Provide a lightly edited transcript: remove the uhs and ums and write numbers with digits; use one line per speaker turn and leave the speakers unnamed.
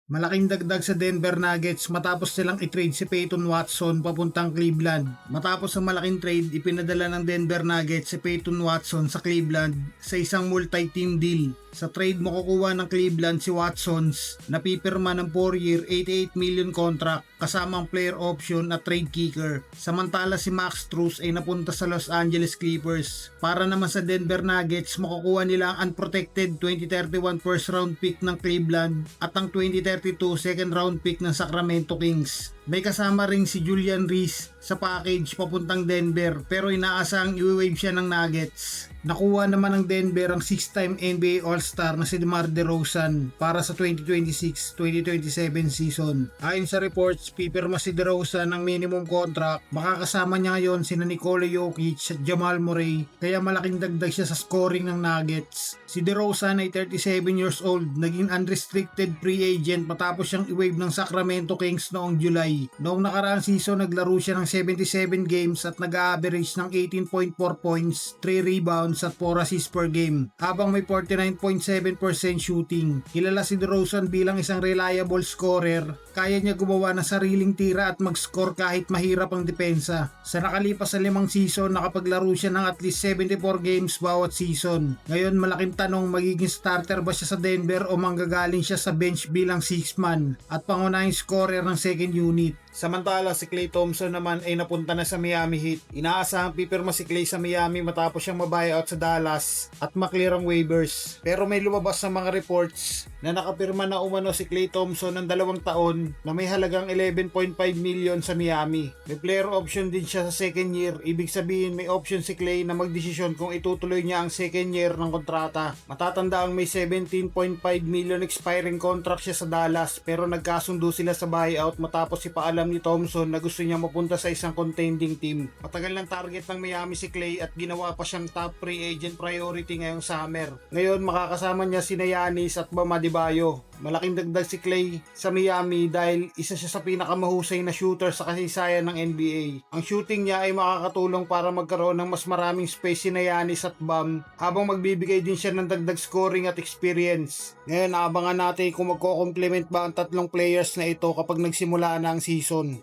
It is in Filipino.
Malaking dagdag sa Denver Nuggets matapos silang i-trade si Peyton Watson papuntang Cleveland. Matapos ang malaking trade, ipinadala ng Denver Nuggets si Peyton Watson sa Cleveland sa isang multi-team deal. Sa trade makukuha ng Cleveland si Watsons na pipirma ng 4-year $88 million contract kasama ang player option at trade kicker. Samantala si Max Strus ay napunta sa Los Angeles Clippers. Para naman sa Denver Nuggets, makukuha nila ang unprotected 2031 first round pick ng Cleveland at ang 2032 second round pick ng Sacramento Kings. May kasama ring si Julian Reese sa package papuntang Denver pero inaasahang i-waive siya ng Nuggets. Nakuha naman ng Denver ang 6-time NBA All-Star na si DeMar DeRozan para sa 2026-2027 season. Ayon sa reports, pipirma si DeRozan ng minimum contract. Makakasama niya ngayon sina Nikola Jokic at Jamal Murray kaya malaking dagdag siya sa scoring ng Nuggets. Si DeRozan ay 37 years old, naging unrestricted free agent matapos siyang i-waive ng Sacramento Kings noong July. Noong nakaraang season, naglaro siya ng 77 games at nag-average ng 18.4 points, 3 rebounds at 4 assists per game, habang may 49.7% shooting. Kilala si DeRozan bilang isang reliable scorer, kaya niya gumawa ng sariling tira at mag-score kahit mahirap ang depensa. Sa nakalipas na 5 season, nakapaglaro siya ng at least 74 games bawat season. Ngayon, malaking tanong, magiging starter ba siya sa Denver o manggagaling siya sa bench bilang 6-man at pangunahing scorer ng second unit. Samantala si Klay Thompson naman ay napunta na sa Miami Heat. Inaasahang pipirma si Klay sa Miami matapos siyang mabuyout sa Dallas at maklear ang waivers. Pero may lumabas sa mga reports na nakapirma na umano si Klay Thompson ng 2 taon na may halagang 11.5 million sa Miami. May player option din siya sa second year, ibig sabihin may option si Klay na magdesisyon kung itutuloy niya ang second year ng kontrata. Matatanda ang may 17.5 million expiring contract siya sa Dallas pero nagkasundo sila sa buyout matapos ipaalam ni Thompson na gusto niya mapunta sa isang contending team. Matagal ng target ng Miami si Klay at ginawa pa siyang top free agent priority ngayong summer. Ngayon makakasama niya sina Giannis at Bam Adebayo. Malaking dagdag si Klay sa Miami dahil isa siya sa pinakamahusay na shooter sa kasaysayan ng NBA. Ang shooting niya ay makakatulong para magkaroon ng mas maraming space sina Giannis at Bam habang magbibigay din siya ng dagdag scoring at experience. Ngayon abangan natin kung magko-complement ba ang tatlong players na ito kapag nagsimula na ang season.